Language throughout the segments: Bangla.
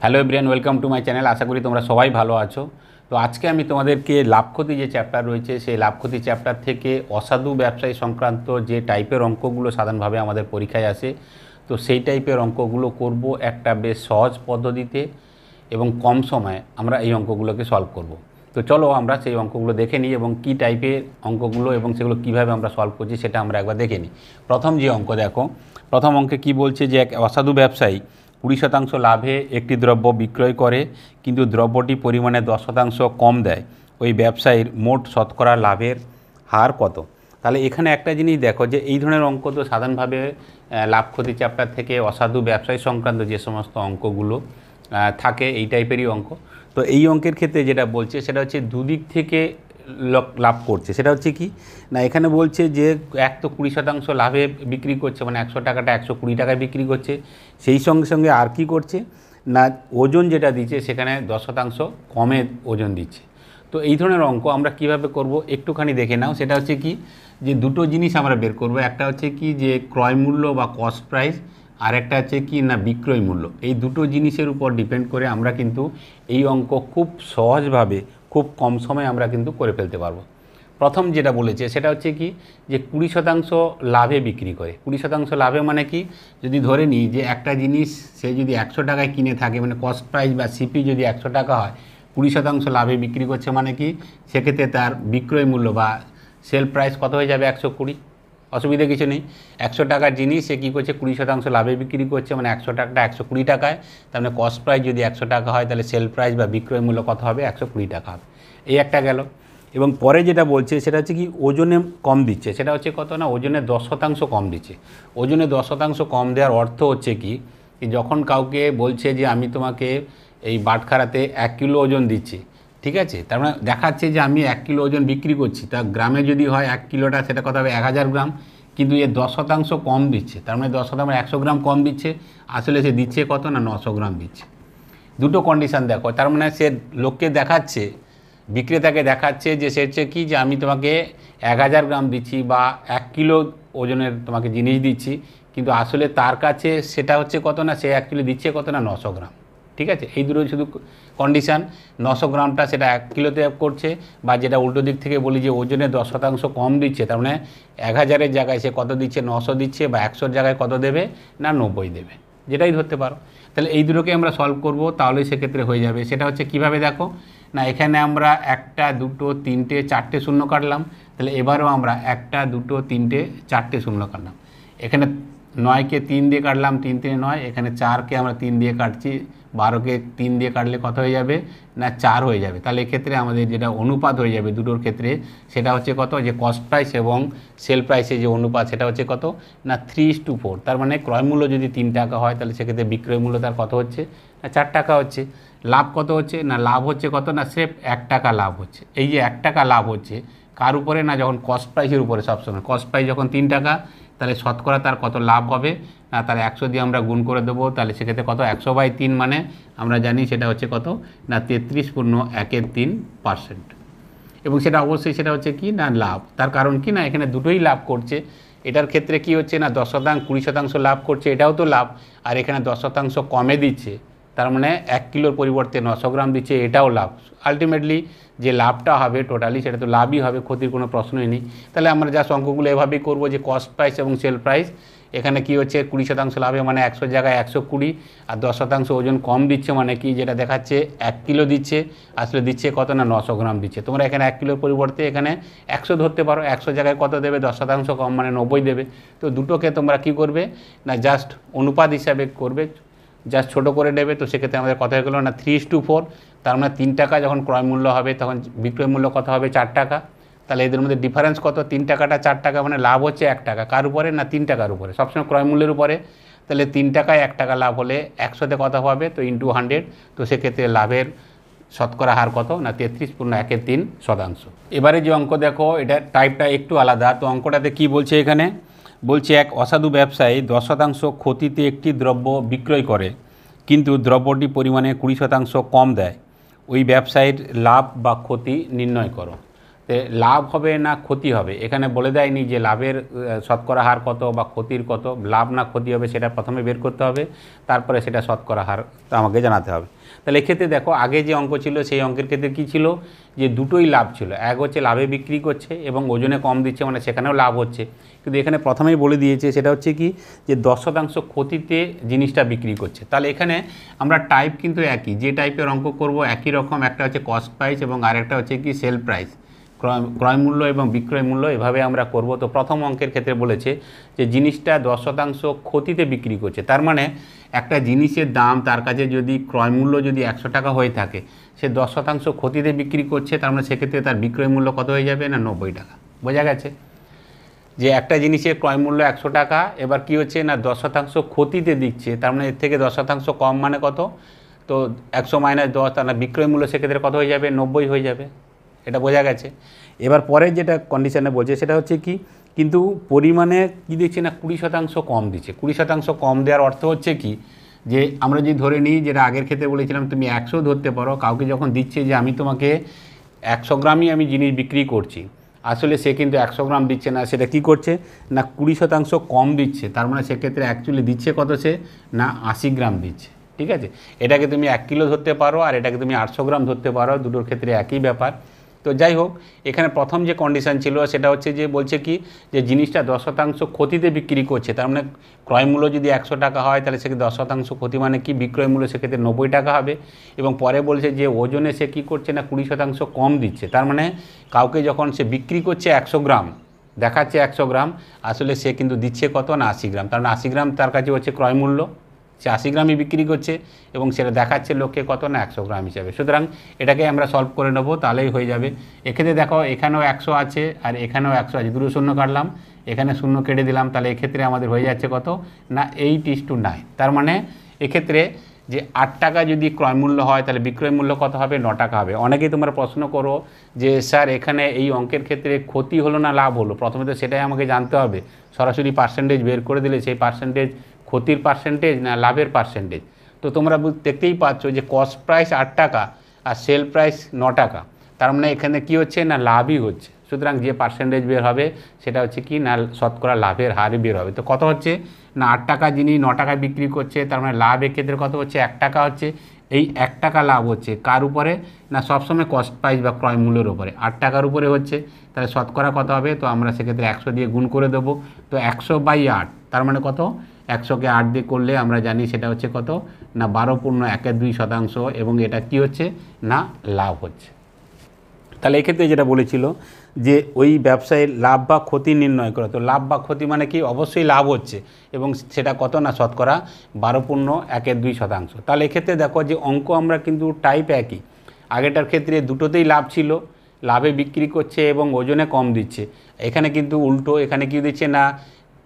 Hello everyone, welcome to my channel. আশা করি তোমরা সবাই ভালো আছো। তো আজকে আমি তোমাদেরকে লাভ ক্ষতি যে চ্যাপ্টার রয়েছে সেই লাভ ক্ষতি চ্যাপ্টার থেকে অসাধু ব্যবসায়ী সংক্রান্ত যে টাইপের অঙ্কগুলো সাধারণভাবে আমাদের পরীক্ষায় আসে, তো সেই টাইপের অঙ্কগুলো করব একটা বেশ সহজ পদ্ধতিতে এবং কম সময়ে আমরা এই অঙ্কগুলোকে সলভ করব। তো চলো আমরা সেই অঙ্কগুলো দেখে নিই এবং কী টাইপের অঙ্কগুলো এবং সেগুলো কীভাবে আমরা সলভ করছি সেটা আমরা একবার দেখে নিই। প্রথম যে অঙ্ক দেখো, প্রথম অঙ্কে কি বলছে যে এক অসাধু ব্যবসায়ী 20% লাভে একটি দ্রব্য বিক্রয় করে, কিন্তু দ্রব্যটি পরিমাণে 10% কম দেয়। ওই ব্যবসায়ীর মোট শতকরা লাভের হার কত? তাহলে এখানে একটা জিনিস দেখো যে এই ধরনের অঙ্ক তো সাধারণভাবে লাভ ক্ষতি চ্যাপ্টার থেকে অসাধু ব্যবসায়ী সংক্রান্ত যে সমস্ত অঙ্কগুলো থাকে এই টাইপেরই অঙ্ক। তো এই অঙ্কের ক্ষেত্রে যেটা বলছে সেটা হচ্ছে দুদিক থেকে লাভ করছে। সেটা হচ্ছে কি না, এখানে বলছে যে এক তো 20% লাভে বিক্রি করছে, মানে 100 টাকাটা 120 টাকায় বিক্রি করছে। সেই সঙ্গে সঙ্গে আর কি করছে না, ওজন যেটা দিচ্ছে সেখানে 10% কমে ওজন দিচ্ছে। তো এই ধরনের অঙ্ক আমরা কিভাবে করব একটুখানি দেখে নাও। সেটা হচ্ছে কি যে দুটো জিনিস আমরা বের করব, একটা হচ্ছে কি যে ক্রয় মূল্য বা কস্ট প্রাইস, আর একটা হচ্ছে কি না বিক্রয় মূল্য। এই দুটো জিনিসের উপর ডিপেন্ড করে আমরা কিন্তু এই অঙ্ক খুব সহজভাবে খুব কম সময়ে আমরা কিন্তু করে ফেলতে পারবো। প্রথম যেটা বলেছে সেটা হচ্ছে কি যে 20% লাভে বিক্রি করে। 20% লাভে মানে কি, যদি ধরে নিই যে একটা জিনিস সে যদি 100 টাকায় কিনে থাকে, মানে কস্ট প্রাইস বা সিপি যদি 100 টাকা হয়, 20% লাভে বিক্রি করছে মানে কি সেক্ষেত্রে তার বিক্রয় মূল্য বা সেল প্রাইস কত হয়ে যাবে? 120। অসুবিধা কিছু নেই। 100 টাকার জিনিস সে কী করছে 20% লাভে বিক্রি করছে, মানে 100 টাকাটা 120 টাকায়। তার মানে কস্ট প্রাইস যদি 100 টাকা হয় তাহলে সেল প্রাইস বা বিক্রয় মূল্য কত হবে? 120 টাকা হবে। এই একটা গেল। এবং পরে যেটা বলছে সেটা হচ্ছে কি ওজনে কম দিচ্ছে। সেটা হচ্ছে কত না, ওজনে 10% কম দিচ্ছে। ওজনে 10% কম দেওয়ার অর্থ হচ্ছে কি যখন কাউকে বলছে যে আমি তোমাকে এই বাটখারাতে 1 কিলো ওজন দিচ্ছি, ঠিক আছে, তার মানে দেখাচ্ছে যে আমি 1 কিলো ওজন বিক্রি করছি, তা গ্রামে যদি হয় 1 কিলোটা সেটা কত হবে? 1000 গ্রাম। কিন্তু এ 10% কম দিচ্ছে, তার মানে 10% 100 গ্রাম কম দিচ্ছে। আসলে সে দিচ্ছে কত না, 900 গ্রাম দিচ্ছে। দুটো কন্ডিশান দেখো, তার মানে সে লোককে দেখাচ্ছে, বিক্রেতাকে দেখাচ্ছে যে সে হচ্ছে কি যে আমি তোমাকে 1000 গ্রাম দিচ্ছি বা 1 কিলো ওজনের তোমাকে জিনিস দিচ্ছি, কিন্তু আসলে তার কাছে সেটা হচ্ছে কত না, সে 1 কিলো দিচ্ছে কত না, 900 গ্রাম। ঠিক আছে, এই দুটো শুধু কন্ডিশান। 900 গ্রামটা সেটা 1 কিলোতে করছে, বা যেটা উল্টো দিক থেকে বলি যে ওজনে 10% কম দিচ্ছে, তার মানে 1000-এর জায়গায় সে কত দিচ্ছে? 900 দিচ্ছে, বা 100-র জায়গায় কত দেবে না 90 দেবে, যেটাই ধরতে পারো। তাহলে এই দুটোকে আমরা সলভ করব, তাহলেই সেক্ষেত্রে হয়ে যাবে। সেটা হচ্ছে কিভাবে দেখো না, এখানে আমরা 1, 2, 3, 4টে শূন্য কাটলাম। তাহলে এবারও আমরা 1, 2, 3, 4টে শূন্য কাটলাম। এখানে 9কে 3 দিয়ে কাটলাম, 3 3 9। এখানে 4কে আমরা 3 দিয়ে কাটছি, 12কে 3 দিয়ে কাটলে কত হয়ে যাবে না 4 হয়ে যাবে। তাহলে এক্ষেত্রে আমাদের যেটা অনুপাত হয়ে যাবে দুটোর ক্ষেত্রে সেটা হচ্ছে কত, যে কস্ট প্রাইস এবং সেল প্রাইসের যে অনুপাত সেটা হচ্ছে কত না 3:4। তার মানে ক্রয় মূল্য যদি 3 টাকা হয় তাহলে সেক্ষেত্রে বিক্রয় মূল্য তার কত হচ্ছে না 4 টাকা হচ্ছে। লাভ কত হচ্ছে না, লাভ হচ্ছে কত না স্রেফ 1 টাকা লাভ হচ্ছে। এই যে 1 টাকা লাভ হচ্ছে কার উপরে না, যখন কস্ট প্রাইসের উপরে সবসময়। কস্ট প্রাইস যখন 3 টাকা তাহলে শতকরা তার কত লাভ হবে না, তার 100 দিয়ে আমরা গুণ করে দেবো। তাহলে সেক্ষেত্রে কত 100/3 মানে আমরা জানি সেটা হচ্ছে কত না 33.13%। এবং সেটা অবশ্যই সেটা হচ্ছে কি না লাভ। তার কারণ কি না, এখানে দুটোই লাভ করছে। এটার ক্ষেত্রে কি হচ্ছে না 20% লাভ করছে, এটাও তো লাভ। আর এখানে 10% কমে দিচ্ছে, তার মানে 1 কিলোর পরিবর্তে 900 গ্রাম দিচ্ছে, এটাও লাভ। আলটিমেটলি যে লাভটা হবে টোটালি সেটা তো লাভই হবে, ক্ষতির কোনো প্রশ্নই নেই। তাহলে আমরা যা অঙ্কগুলো এভাবেই করবো যে কস্ট প্রাইস এবং সেল প্রাইস। এখানে কি হচ্ছে 20% লাভে মানে 100 জায়গায় 120, আর 10% ওজন কম দিচ্ছে মানে কি যেটা দেখাচ্ছে 1 কিলো দিচ্ছে, আসলে দিচ্ছে কত না 900 গ্রাম দিচ্ছে। তোমরা এখানে 1 কিলোর পরিবর্তে এখানে 100 ধরতে পারো, 100 জায়গায় কত দেবে 10% কম মানে 90 দেবে। তো দুটোকে তোমরা কি করবে না জাস্ট অনুপাত হিসাবে করবে, জাস্ট ছোটো করে নেবে। তো সেক্ষেত্রে আমাদের কথা হয়ে গেলো না 3:4। তার মানে 3 টাকা যখন ক্রয় মূল্য হবে তখন বিক্রয় মূল্য কত হবে 4 টাকা। তাহলে এদের মধ্যে ডিফারেন্স কত, 3 টাকাটা 4 টাকা, মানে লাভ হচ্ছে 1 টাকা। কার উপরে না 3 টাকার উপরে, সবসময় ক্রয় মূল্যের উপরে। তাহলে 3 টাকায় 1 টাকা লাভ হলে 100তে কত হবে তো ইন্টু 100। তো সেক্ষেত্রে লাভের শতকরা হার কত না 33.13%। এবারে যে অঙ্ক দেখো এটা টাইপটা একটু আলাদা। তো অঙ্কটাতে কি বলছে, এখানে বলছে এক অসাধু ব্যবসায়ী 10% ক্ষতিতে একটি দ্রব্য বিক্রয় করে, কিন্তু দ্রব্যটি পরিমাণে 20% কম দেয়। ওই ব্যবসায়ীর লাভ বা ক্ষতি নির্ণয় করো। তো লাভ হবে না ক্ষতি হবে এখানে বলে দেয়নি যে লাভের শতকরা হার কত বা ক্ষতির কত, লাভ না ক্ষতি হবে সেটা প্রথমে বের করতে হবে, তারপরে সেটা শতকরা হার আমাকে জানাতে হবে। তাহলে এক্ষেত্রে দেখো আগে যে অঙ্ক ছিল সেই অঙ্কের ক্ষেত্রে কী ছিল, যে দুটোই লাভ ছিল, এক হচ্ছে লাভে বিক্রি করছে এবং ওজনে কম দিচ্ছে, মানে সেখানেও লাভ হচ্ছে। কিন্তু এখানে প্রথমেই বলে দিয়েছে সেটা হচ্ছে কি, যে 10% ক্ষতিতে জিনিসটা বিক্রি করছে। তাহলে এখানে আমরা টাইপ কিন্তু একই, যে টাইপের অঙ্ক করব একই রকম, একটা হচ্ছে কস্ট প্রাইস এবং আরেকটা হচ্ছে কি সেল প্রাইস, ক্রয় মূল্য এবং বিক্রয় মূল্য, এভাবে আমরা করব। তো প্রথম অঙ্কের ক্ষেত্রে বলেছে যে জিনিসটা 10% ক্ষতিতে বিক্রি করছে, তার মানে একটা জিনিসের দাম তার কাছে যদি ক্রয় মূল্য যদি 100 টাকা হয়ে থাকে, সে 10% ক্ষতিতে বিক্রি করছে, তার মানে সেক্ষেত্রে তার বিক্রয় মূল্য কত হয়ে যাবে না 90 টাকা। বোঝা গেছে যে একটা জিনিসের ক্রয় মূল্য 100 টাকা, এবার কি হচ্ছে না 10% ক্ষতিতে দিচ্ছে, তার মানে এর থেকে 10% কম মানে কত, তো 100 - 10, তার বিক্রয় মূল্য সেক্ষেত্রে কত হয়ে যাবে 90 হয়ে যাবে। এটা বোঝা গেছে। এবার পরের যেটা কন্ডিশনে বলছে সেটা হচ্ছে কি, কিন্তু পরিমাণে কী দিচ্ছে না 20% কম দিচ্ছে। 20% কম দেওয়ার অর্থ হচ্ছে কি, যে আমরা যদি ধরে নিই, যেটা আগের ক্ষেত্রে বলেছিলাম তুমি 100 ধরতে পারো, কাউকে যখন দিচ্ছে যে আমি তোমাকে 100 গ্রামই আমি জিনিস বিক্রি করছি, আসলে সে কিন্তু 100 গ্রাম দিচ্ছে না, সেটা কি করছে না 20% কম দিচ্ছে, তার মানে সেক্ষেত্রে অ্যাকচুয়ালি দিচ্ছে কত সে না 80 গ্রাম দিচ্ছে। ঠিক আছে, এটাকে তুমি 1 কিলো ধরতে পারো আর এটাকে তুমি 800 গ্রাম ধরতে পারো, দুটোর ক্ষেত্রে একই ব্যাপার। তো যাই হোক, এখানে প্রথম যে কন্ডিশন ছিল সেটা হচ্ছে যে বলছে কি, যে জিনিসটা 10% ক্ষতিতে বিক্রি করছে, তার মানে ক্রয় মূল্য যদি 100 টাকা হয় তাহলে সেক্ষেত্রে 10% ক্ষতি মানে কি, বিক্রয় মূল্য সেক্ষেত্রে 90 টাকা হবে। এবং পরে বলছে যে ওজনে সে কী করছে না 20% কম দিচ্ছে, তার মানে কাউকে যখন সে বিক্রি করছে 100 গ্রাম, দেখাচ্ছে 100 গ্রাম, আসলে সে কিন্তু দিচ্ছে কত না 80 গ্রাম, তার মানে 80 গ্রাম তার কাছে হচ্ছে ক্রয় মূল্য, সে 80 গ্রামই বিক্রি করছে এবং সেটা দেখাচ্ছে লোককে কত না 100 গ্রাম হিসাবে। সুতরাং এটাকে আমরা সলভ করে নেবো, তাহলেই হয়ে যাবে। এক্ষেত্রে দেখো এখানেও 100 আছে আর এখানেও 100 আছে, দুটো শূন্য কাটলাম, এখানে শূন্য কেটে দিলাম, তাহলে এক্ষেত্রে আমাদের হয়ে যাচ্ছে কত না 8:9। তার মানে এক্ষেত্রে যে 8 টাকা যদি ক্রয় মূল্য হয় তাহলে বিক্রয় মূল্য কত হবে, 9 টাকা হবে। অনেকেই তোমরা প্রশ্ন করো যে স্যার এখানে এই অঙ্কের ক্ষেত্রে ক্ষতি হলো না লাভ হলো, প্রথমে তো সেটাই আমাকে জানতে হবে। সরাসরি পার্সেন্টেজ বের করে দিলে সেই পার্সেন্টেজ ক্ষতির পার্সেন্টেজ না লাভের পার্সেন্টেজ। তো তোমরা দেখতেই পাচ্ছ যে কস্ট প্রাইস 8 টাকা আর সেল প্রাইস 9 টাকা, তার মানে এখানে কি হচ্ছে না লাভই হচ্ছে। সুতরাং যে পার্সেন্টেজ বের হবে সেটা হচ্ছে কি না শতকরা লাভের হারই বের হবে। তো কত হচ্ছে না 8 টাকা যিনি 9 টাকায় বিক্রি করছে, তার মানে লাভ এক্ষেত্রে কত হচ্ছে 1 টাকা হচ্ছে। এই 1 টাকা লাভ হচ্ছে কার উপরে না সবসময় কস্ট প্রাইস বা ক্রয় মূল্যের উপরে, 8 টাকার উপরে হচ্ছে, তাহলে শতকরা কত হবে, তো আমরা সেক্ষেত্রে 100 দিয়ে গুণ করে দেবো। তো 100/8, তার মানে কত 100কে 8 দিয়ে করলে আমরা জানি সেটা হচ্ছে কত না 12.12% এবং এটা কি হচ্ছে না লাভ হচ্ছে। তাহলে এক্ষেত্রে যেটা বলেছিল যে ওই ব্যবসায়ের লাভ বা ক্ষতি নির্ণয় করা, তো লাভ বা ক্ষতি মানে কি, অবশ্যই লাভ হচ্ছে এবং সেটা কত না শতকরা 12.12%। তাহলে এক্ষেত্রে দেখো যে অঙ্ক আমরা কিন্তু টাইপ একই, আগেটার ক্ষেত্রে দুটোতেই লাভ ছিল, লাভে বিক্রি করছে এবং ওজনে কম দিচ্ছে। এখানে কিন্তু উল্টো, এখানে কি দিচ্ছে না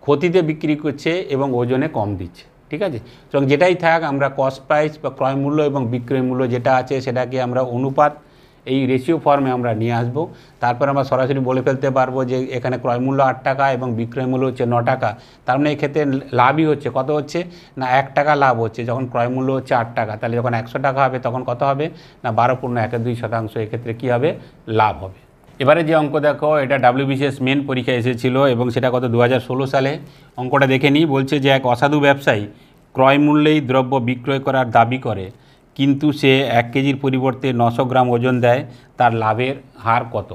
ক্ষতিতে বিক্রি করছে এবং ওজনে কম দিচ্ছে। ঠিক আছে, এবং যেটাই থাক আমরা কস্ট প্রাইস বা ক্রয় মূল্য এবং বিক্রয় মূল্য যেটা আছে সেটাকে আমরা অনুপাত এই রেশিও ফর্মে আমরা নিয়ে আসবো। তারপর আমরা সরাসরি বলে ফেলতে পারবো যে এখানে ক্রয় মূল্য 8 টাকা এবং বিক্রয় মূল্য হচ্ছে 9 টাকা, তার মানে এক্ষেত্রে লাভই হচ্ছে কত হচ্ছে না 1 টাকা লাভ হচ্ছে, যখন ক্রয় মূল্য হচ্ছে 8 টাকা, তাহলে যখন 100 টাকা হবে তখন কত হবে না 12.12%, এক্ষেত্রে কী হবে লাভ হবে। এবারে যে অঙ্ক দেখো, এটা WBCS মেন পরীক্ষায় এসেছিলো এবং সেটা কত 2016 সালে। অঙ্কটা দেখে নিই, বলছে যে এক অসাধু ব্যবসায়ী ক্রয় মূল্যেই দ্রব্য বিক্রয় করার দাবি করে, কিন্তু সে 1 কেজির পরিবর্তে 900 গ্রাম ওজন দেয়, তার লাভের হার কত।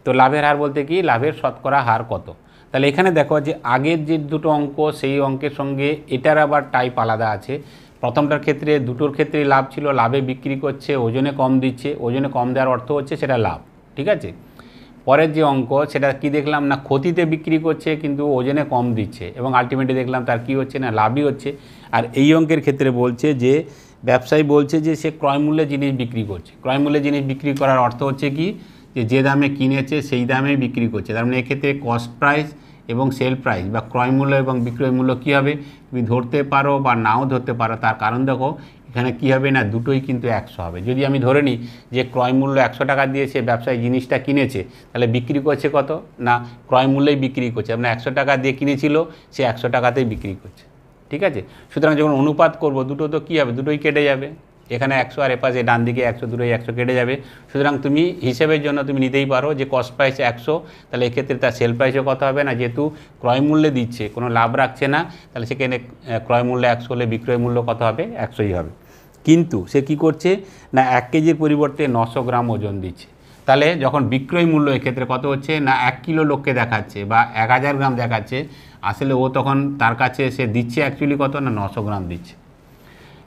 তো লাভের হার বলতে কি, লাভের শতকরা হার কত। তাহলে এখানে দেখো যে আগের যে দুটো অঙ্ক সেই অঙ্কের সঙ্গে এটার আবার টাইপ আলাদা আছে। প্রথমটার ক্ষেত্রে দুটোর ক্ষেত্রেই লাভ ছিল, লাভে বিক্রি করছে, ওজনে কম দিচ্ছে, ওজনে কম দেওয়ার অর্থ হচ্ছে সেটা লাভ। ঠিক আছে, পরের যে অঙ্ক সেটা কি দেখলাম না ক্ষতিতে বিক্রি করছে কিন্তু ওজনে কম দিচ্ছে এবং আলটিমেটলি দেখলাম তার কি হচ্ছে না লাভই হচ্ছে। আর এই অঙ্কের ক্ষেত্রে বলছে যে ব্যবসায়ী বলছে যে সে ক্রয় মূল্যে জিনিস বিক্রি করছে। ক্রয় মূল্যে জিনিস বিক্রি করার অর্থ হচ্ছে কি, যে দামে কিনেছে সেই দামে বিক্রি করছে, তার মানে এক্ষেত্রে কস্ট প্রাইস এবং সেল প্রাইস বা ক্রয় মূল্য এবং বিক্রয় মূল্য কী হবে তুমি ধরতে পারো বা নাও ধরতে পারো। তার কারণ দেখো এখানে কী হবে না দুটোই কিন্তু 100 হবে। যদি আমি ধরে নিই যে ক্রয় মূল্য 100 টাকা দিয়ে সে ব্যবসায়ী জিনিসটা কিনেছে, তাহলে বিক্রি করছে কত না ক্রয় মূল্যেই বিক্রি করছে, মানে 100 টাকা দিয়ে কিনেছিল সে 100 টাকাতেই বিক্রি করছে। ঠিক আছে, সুতরাং যখন অনুপাত করব দুটো তো কী হবে দুটোই কেটে যাবে, এখানে 100 আর এপাশে ডান দিকে 100, দূরে 100 কেটে যাবে। সুতরাং তুমি হিসেবের জন্য তুমি নিতেই পারো যে কস্ট প্রাইস 100, তাহলে এক্ষেত্রে তার সেল প্রাইসও কত হবে না, যেহেতু ক্রয় মূল্যে দিচ্ছে, কোনো লাভ রাখছে না, তাহলে সেখানে ক্রয় মূল্য 100 হলে বিক্রয় মূল্য কত হবে, 100ই হবে। কিন্তু সে কি করছে না 1 কেজির পরিবর্তে 900 গ্রাম ওজন দিচ্ছে। তাহলে যখন বিক্রয় মূল্য এক্ষেত্রে কত হচ্ছে না 1 কিলো লোককে দেখাচ্ছে বা 1000 গ্রাম দেখাচ্ছে, আসলে ও তখন তার কাছে সে দিচ্ছে অ্যাকচুয়ালি কত না 900 গ্রাম দিচ্ছে।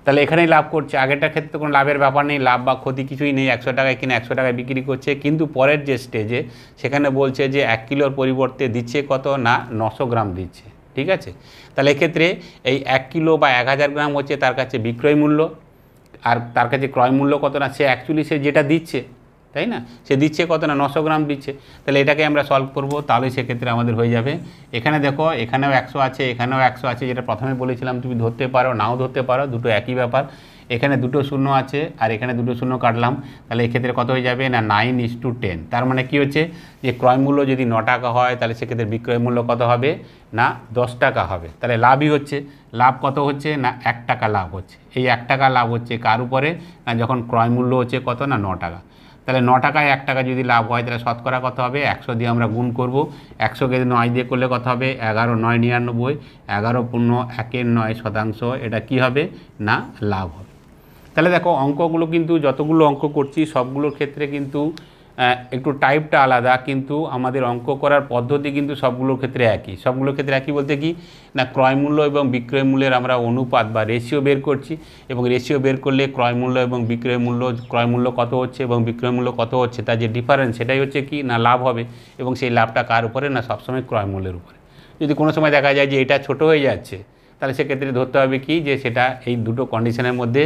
তাহলে এখানেই লাভ করছে। আগেরটার ক্ষেত্রে কোনো লাভের ব্যাপার নেই, লাভ বা ক্ষতি কিছুই নেই, 100 টাকায় কিনে 100 টাকায় বিক্রি করছে। কিন্তু পরের যে স্টেজে সেখানে বলছে যে 1 কিলোর পরিবর্তে দিচ্ছে কত না 900 গ্রাম দিচ্ছে, ঠিক আছে। তাহলে এক্ষেত্রে এই 1 কিলো বা 1000 গ্রাম হচ্ছে তার কাছে বিক্রয় মূল্য, আর তার কাছে ক্রয় মূল্য কত না সে অ্যাকচুয়ালি সে যেটা দিচ্ছে, তাই না, সে দিচ্ছে কত না 900 গ্রাম দিচ্ছে। তাহলে এটাকে আমরা সলভ করব, তাহলে সেক্ষেত্রে আমাদের হয়ে যাবে। এখানে দেখো এখানেও 100 আছে, এখানেও 100 আছে, যেটা প্রথমে বলেছিলাম তুমি ধরতে পারো নাও ধরতে পারো, দুটো একই ব্যাপার। এখানে দুটো শূন্য আছে আর এখানে দুটো শূন্য কাটলাম, তাহলে এক্ষেত্রে কত হয়ে যাবে না 9:10। তার মানে কি হচ্ছে যে ক্রয় মূল্য যদি 9 টাকা হয় তাহলে সেক্ষেত্রে বিক্রয় মূল্য কত হবে না 10 টাকা হবে। তাহলে লাভই হচ্ছে, লাভ কত হচ্ছে না 1 টাকা লাভ হচ্ছে। এই 1 টাকা লাভ হচ্ছে কার উপরে না যখন ক্রয় মূল্য হচ্ছে কত না 9 টাকা। তাহলে 9 টাকায় 1 টাকা যদি লাভ হয় তাহলে শতকরা কত হবে 100 দিয়ে আমরা গুণ করব। 100কে 9 দিয়ে করলে কত হবে 11 9 99, 11 পূর্ণ 1 9%, এটা কি হবে না লাভ হবে। তাহলে দেখো অঙ্কগুলো কিন্তু যতগুলো অঙ্ক করছি সবগুলোর ক্ষেত্রে কিন্তু একটু টাইপটা আলাদা, কিন্তু আমাদের অঙ্ক করার পদ্ধতি কিন্তু সবগুলোর ক্ষেত্রে একই। সবগুলোর ক্ষেত্রে একই বলতে কি না ক্রয় মূল্য এবং বিক্রয় মূল্যের আমরা অনুপাত বা রেশিও বের করছি, এবং রেশিও বের করলে ক্রয় মূল্য এবং বিক্রয় মূল্য, ক্রয় মূল্য কত হচ্ছে এবং বিক্রয় মূল্য কত হচ্ছে তার যে ডিফারেন্স সেটাই হচ্ছে কি না লাভ হবে। এবং সেই লাভটা কার উপরে না সবসময় ক্রয় মূল্যের উপরে। যদি কোনো সময় দেখা যায় যে এটা ছোট হয়ে যাচ্ছে তাহলে সেক্ষেত্রে ধরতে হবে কি যে সেটা এই দুটো কন্ডিশনের মধ্যে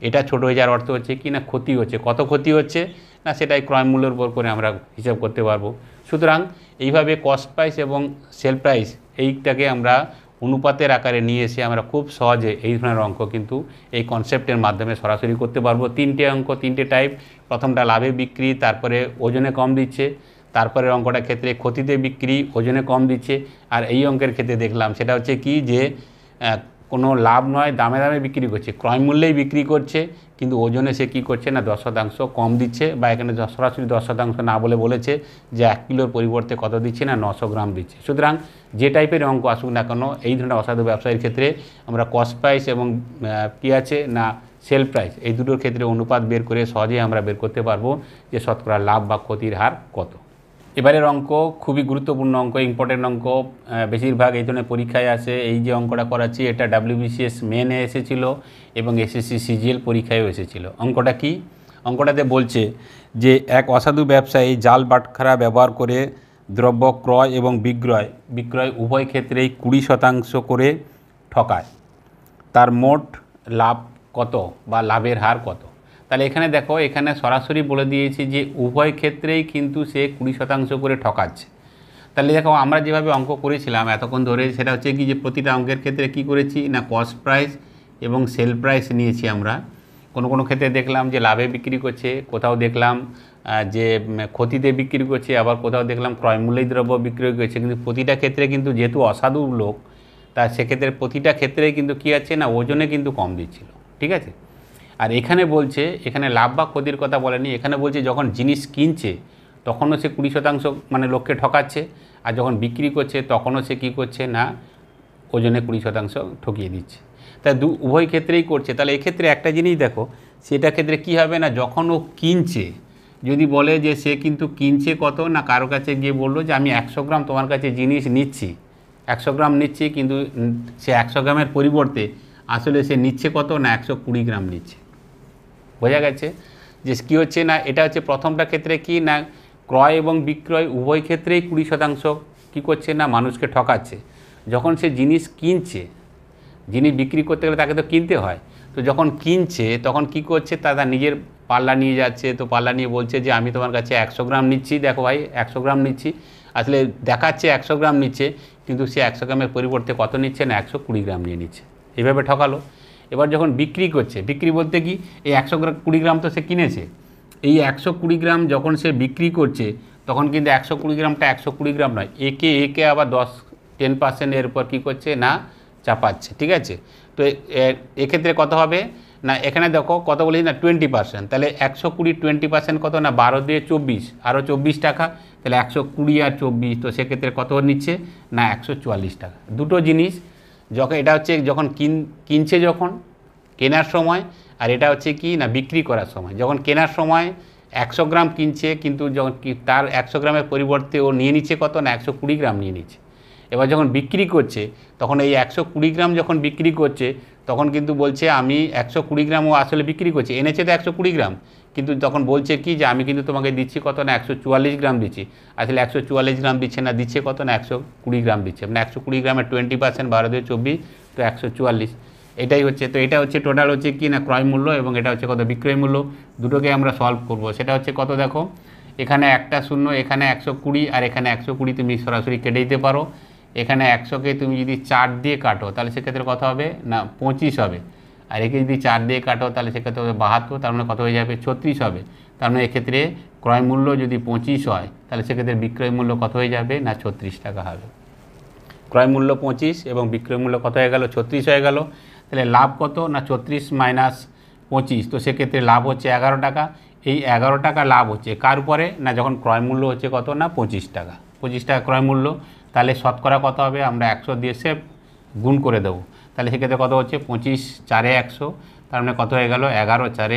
এটা ছোট হয়ে যাওয়ার অর্থ হচ্ছে কি না ক্ষতি হচ্ছে। কত ক্ষতি হচ্ছে না সেটাই ক্রয় মূল্যের উপর করে আমরা হিসাব করতে পারবো। সুতরাং এইভাবে কস্ট প্রাইস এবং সেল প্রাইস এইটাকে আমরা অনুপাতের আকারে নিয়ে এসে আমরা খুব সহজে এই ধরনের অঙ্ক কিন্তু এই কনসেপ্টের মাধ্যমে সরাসরি করতে পারবো। 3টে অঙ্ক, 3টে টাইপ। প্রথমটা লাভে বিক্রি, তারপরে ওজনে কম দিচ্ছে, তারপরে অঙ্কটার ক্ষেত্রে ক্ষতিতে বিক্রি, ওজনে কম দিচ্ছে। আর এই অঙ্কের ক্ষেত্রে দেখলাম সেটা হচ্ছে কি যে কোনো লাভ নয়, দামে দামে বিক্রি করছে, ক্রয় মূল্যেই বিক্রি করছে, কিন্তু ওজনে সে কী করছে না 10% কম দিচ্ছে, বা এখানে সরাসরি 10% না বলে বলেছে যে 1 কিলোর পরিবর্তে কত দিচ্ছে না 900 গ্রাম দিচ্ছে। সুতরাং যে টাইপের অঙ্ক আসুক না কেন এই ধরনের অসাধু ব্যবসায়ীর ক্ষেত্রে আমরা কস্ট প্রাইস এবং কী আছে না সেল প্রাইস এই দুটোর ক্ষেত্রে অনুপাত বের করে সহজেই আমরা বের করতে পারবো যে শতকরা লাভ বা ক্ষতির হার কত। এবারের অঙ্ক খুবই গুরুত্বপূর্ণ অঙ্ক, ইম্পর্টেন্ট অঙ্ক, বেশিরভাগ এই ধরনের পরীক্ষায় আসে। এই যে অঙ্কটা করাচ্ছি এটা WBCS মেনে এসেছিলো এবং SSC CGL পরীক্ষায়ও এসেছিলো। অঙ্কটা কি? অঙ্কটাতে বলছে যে এক অসাধু ব্যবসায়ী জাল বাটখারা ব্যবহার করে দ্রব্য ক্রয় এবং বিক্রয় উভয় ক্ষেত্রেই 20% করে ঠকায়। তার মোট লাভ কত বা লাভের হার কত? তাহলে এখানে দেখো এখানে সরাসরি বলে দিয়েছি যে উভয় ক্ষেত্রেই কিন্তু সে 20% করে ঠকাচ্ছে। তাহলে দেখো আমরা যেভাবে অঙ্ক করেছিলাম এতক্ষণ ধরে সেটা হচ্ছে কি যে প্রতিটা অঙ্কের ক্ষেত্রে কি করেছি না কস্ট প্রাইস এবং সেল প্রাইস নিয়েছি আমরা। কোনো ক্ষেত্রে দেখলাম যে লাভে বিক্রি করছে, কোথাও দেখলাম যে ক্ষতিতে বিক্রি করছে, আবার কোথাও দেখলাম ক্রয় মূল্যেই দ্রব্য বিক্রয় করছে। কিন্তু প্রতিটা ক্ষেত্রে কিন্তু যেহেতু অসাধু লোক তা সেক্ষেত্রে প্রতিটা ক্ষেত্রেই কিন্তু কী আছে না ওজনে কিন্তু কম দিচ্ছিল, ঠিক আছে। আর এখানে বলছে এখানে লাভ বা ক্ষতির কথা বলেনি, এখানে বলছে যখন জিনিস কিনছে তখনও সে 20% মানে লোককে ঠকাচ্ছে, আর যখন বিক্রি করছে তখনও সে কী করছে না ওজনে 20% ঠকিয়ে দিচ্ছে। তাই উভয় ক্ষেত্রেই করছে। তাহলে এক্ষেত্রে একটা জিনিস দেখো সেটা ক্ষেত্রে কী হবে না যখন ও কিনছে, যদি বলে যে সে কিন্তু কিনছে কত না কারো কাছে গিয়ে বললো যে আমি 100 গ্রাম তোমার কাছে জিনিস নিচ্ছি, 100 গ্রাম নিচ্ছি, কিন্তু সে 100 গ্রামের পরিবর্তে আসলে সে নিচ্ছে কত না 120 গ্রাম নিচ্ছে। বোঝা গেছে যে কী হচ্ছে না এটা হচ্ছে প্রথমটা ক্ষেত্রে কি না ক্রয় এবং বিক্রয় উভয় ক্ষেত্রেই 20% কী করছে না মানুষকে ঠকাচ্ছে। যখন সে জিনিস কিনছে, জিনিস বিক্রি করতে গেলে তাকে তো কিনতে হয়, তো যখন কিনছে তখন কি করছে তারা নিজের পাল্লা নিয়ে যাচ্ছে, তো পাল্লা নিয়ে বলছে যে আমি তোমার কাছে 100 গ্রাম নিচ্ছি, দেখো ভাই 100 গ্রাম নিচ্ছি, আসলে দেখাচ্ছে 100 গ্রাম নিচ্ছে, কিন্তু সে 100 গ্রামের পরিবর্তে কত নিচ্ছে না 120 গ্রাম নিয়ে নিচ্ছে, এইভাবে ঠকালো। এবার যখন বিক্রি করছে, বিক্রি বলতে কি এই 120 গ্রাম তো সে কিনেছে, এই 120 গ্রাম যখন সে বিক্রি করছে তখন কিন্তু 120 গ্রামটা 120 গ্রাম নয়, একে আবার 10% এর উপর কী করছে না চাপাচ্ছে, ঠিক আছে। তো এক্ষেত্রে কত হবে না এখানে দেখো কত বলেছি না 20%, তাহলে 120 20% কত না 12 দিয়ে 24, আরও 24 টাকা, তাহলে 120 আর 24, তো সেক্ষেত্রে কত নিচ্ছে না 144 টাকা। দুটো জিনিস, যখন এটা হচ্ছে যখন কিনছে যখন কেনার সময়, আর এটা হচ্ছে কি না বিক্রি করার সময়। যখন কেনার সময় 100 গ্রাম কিনছে, কিন্তু যখন তার 100 গ্রামের পরিবর্তে ও নিয়ে নিচ্ছে কত না 120 গ্রাম নিয়ে নিচ্ছে। এবার যখন বিক্রি করছে তখন এই 120 গ্রাম যখন বিক্রি করছে তখন কিন্তু বলছে আমি 120 গ্রাম ও আসলে বিক্রি করছে, এনেছে তো 120 গ্রাম, কিন্তু তখন বলছে কি যে আমি কিন্তু তোমাকে দিচ্ছি কত না 144 গ্রাম দিচ্ছি, আসলে 144 গ্রাম দিচ্ছে না, দিচ্ছে কত না 120 গ্রাম দিচ্ছে, মানে 120 গ্রামের 20% 12 দিয়ে 24, তো 144, এটাই হচ্ছে। তো এটা হচ্ছে টোটাল হচ্ছে কি না ক্রয় মূল্য, এবং এটা হচ্ছে কত বিক্রয় মূল্য। দুটোকে আমরা সলভ করব। সেটা হচ্ছে কত দেখো, এখানে একটা শূন্য, এখানে 120 আর এখানে 120 তুমি সরাসরি কেটে দিতে পারো। এখানে 100কে তুমি যদি 4 দিয়ে কাটো তাহলে সেক্ষেত্রে কত হবে না 25 হবে, আর একে যদি 4 দিয়ে কাটো তাহলে সেক্ষেত্রে হবে 72, তার মানে কত হয়ে যাবে 36 হবে। তার মানে এক্ষেত্রে ক্রয় মূল্য যদি 25 হয় তাহলে সেক্ষেত্রে বিক্রয় মূল্য কত হয়ে যাবে না 36 টাকা হবে। ক্রয় মূল্য 25 এবং বিক্রয় মূল্য কত হয়ে গেল 36 হয়ে গেল। তাহলে লাভ কত না 36 মাইনাস 25, তো সেক্ষেত্রে লাভ হচ্ছে 11 টাকা। এই 11 টাকা লাভ হচ্ছে কার উপরে না যখন ক্রয় মূল্য হচ্ছে কত না 25 টাকা, 25 টাকা ক্রয় মূল্য। তাহলে শতকরা কত হবে, আমরা 100 দিয়ে সে গুণ করে দেবো, তাহলে সেক্ষেত্রে কত হচ্ছে 25 4 100, তার মানে কত হয়ে গেল 11 4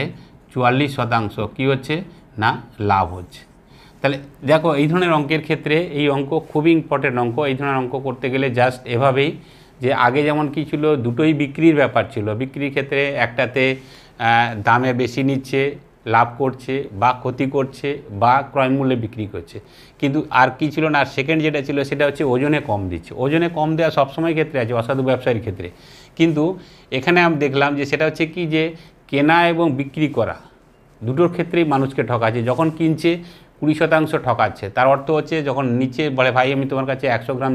44% কী হচ্ছে না লাভ হচ্ছে। তাহলে দেখো এই ধরনের অঙ্কের ক্ষেত্রে এই অঙ্ক খুবই ইম্পর্টেন্ট অঙ্ক। এই ধরনের অঙ্ক করতে গেলে জাস্ট এভাবেই, যে আগে যেমন কি ছিল দুটোই বিক্রির ব্যাপার ছিল, বিক্রির ক্ষেত্রে একটাতে দামে বেশি নিচ্ছে লাভ করছে বা ক্ষতি করছে বা ক্রয় মূল্যে বিক্রি করছে, কিন্তু আর কি ছিল না, আর সেকেন্ড যেটা ছিল সেটা হচ্ছে ওজনে কম দিচ্ছে। ওজনে কম দেওয়া সবসময় ক্ষেত্রে আছে অসাধু ব্যবসায়ীর ক্ষেত্রে, কিন্তু এখানে আমি দেখলাম যে সেটা হচ্ছে কি যে কেনা এবং বিক্রি করা দুটোর ক্ষেত্রেই মানুষকে ঠকাচ্ছে। যখন কিনছে 20% ঠকাচ্ছে, তার অর্থ হচ্ছে যখন নিচে বলে ভাই আমি তোমার কাছে 100 গ্রাম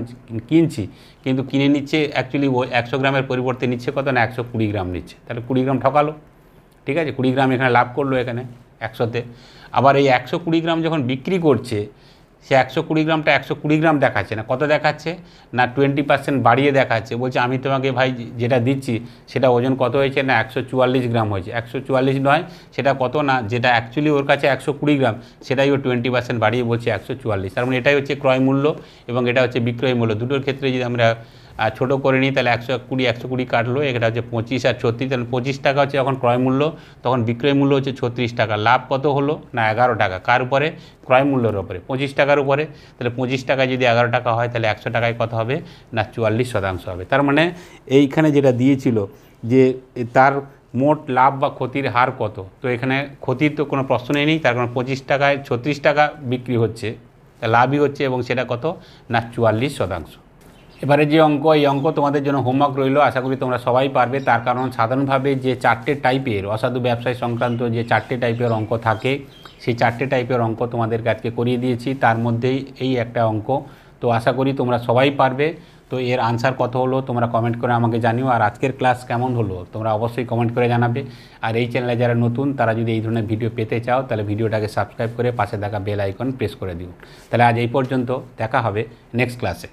কিনছি, কিন্তু কিনে নিচ্ছে অ্যাকচুয়ালি 100 গ্রামের পরিবর্তে নিচ্ছে কত না 120 গ্রাম নিচ্ছে, তাহলে 20 গ্রাম ঠকালো, ঠিক আছে, 20 গ্রাম এখানে লাভ করলো এখানে 100-তে। আবার এই 120 গ্রাম যখন বিক্রি করছে, সে 120 গ্রামটা 120 গ্রাম দেখাচ্ছে না, কত দেখাচ্ছে না 20% বাড়িয়ে দেখাচ্ছে, বলছে আমি তোমাকে ভাই যেটা দিচ্ছি সেটা ওজন কত হয়েছে না 144 গ্রাম হয়েছে, 144 নয়, সেটা কত না যেটা অ্যাকচুয়ালি ওর কাছে 120 গ্রাম সেটাই ও 20% বাড়িয়ে বলছে 144, তার মানে এটাই হচ্ছে ক্রয় মূল্য এবং এটা হচ্ছে বিক্রয় মূল্য। দুটোর ক্ষেত্রে যদি আমরা ছোটো করে নিই তাহলে 120 কাটলো, এটা হচ্ছে 25 আর 36, তাহলে 25 টাকা হচ্ছে যখন ক্রয় মূল্য, তখন বিক্রয় মূল্য হচ্ছে 36 টাকা। লাভ কত হলো না 11 টাকা, কার উপরে ক্রয় মূল্যের উপরে 25 টাকার উপরে। তাহলে 25 টাকা যদি 11 টাকা হয় তাহলে 100 টাকায় কত হবে না 44% হবে। তার মানে এইখানে যেটা দিয়েছিল যে তার মোট লাভ বা ক্ষতির হার কত, তো এখানে ক্ষতির তো কোনো প্রশ্নই নেই, তার কারণ 25 টাকায় 36 টাকা বিক্রি হচ্ছে, লাভই হচ্ছে, এবং সেটা কত না 44%। এবারে যে অঙ্ক, এই অঙ্ক তোমাদের জন্য হোমওয়ার্ক রইল, আশা করি তোমরা সবাই পারবে। তার কারণ সাধারণভাবে যে 4টে টাইপের অসাধু ব্যবসায় সংক্রান্ত যে 4টে টাইপের অঙ্ক থাকে, সেই 4টে টাইপের অঙ্ক তোমাদেরকে আজকে করিয়ে দিয়েছি, তার মধ্যেই এই একটা অঙ্ক। তো আশা করি তোমরা সবাই পারবে। তো এর আনসার কত হলো তোমরা কমেন্ট করে আমাকে জানিও, আর আজকের ক্লাস কেমন হলো তোমরা অবশ্যই কমেন্ট করে জানাবে। আর এই চ্যানেলে যারা নতুন তারা যদি এই ধরনের ভিডিও পেতে চাও তাহলে ভিডিওটাকে সাবস্ক্রাইব করে পাশে থাকা বেল আইকন প্রেস করে দিও। তাহলে আজ এই পর্যন্ত, দেখা হবে নেক্সট ক্লাসে।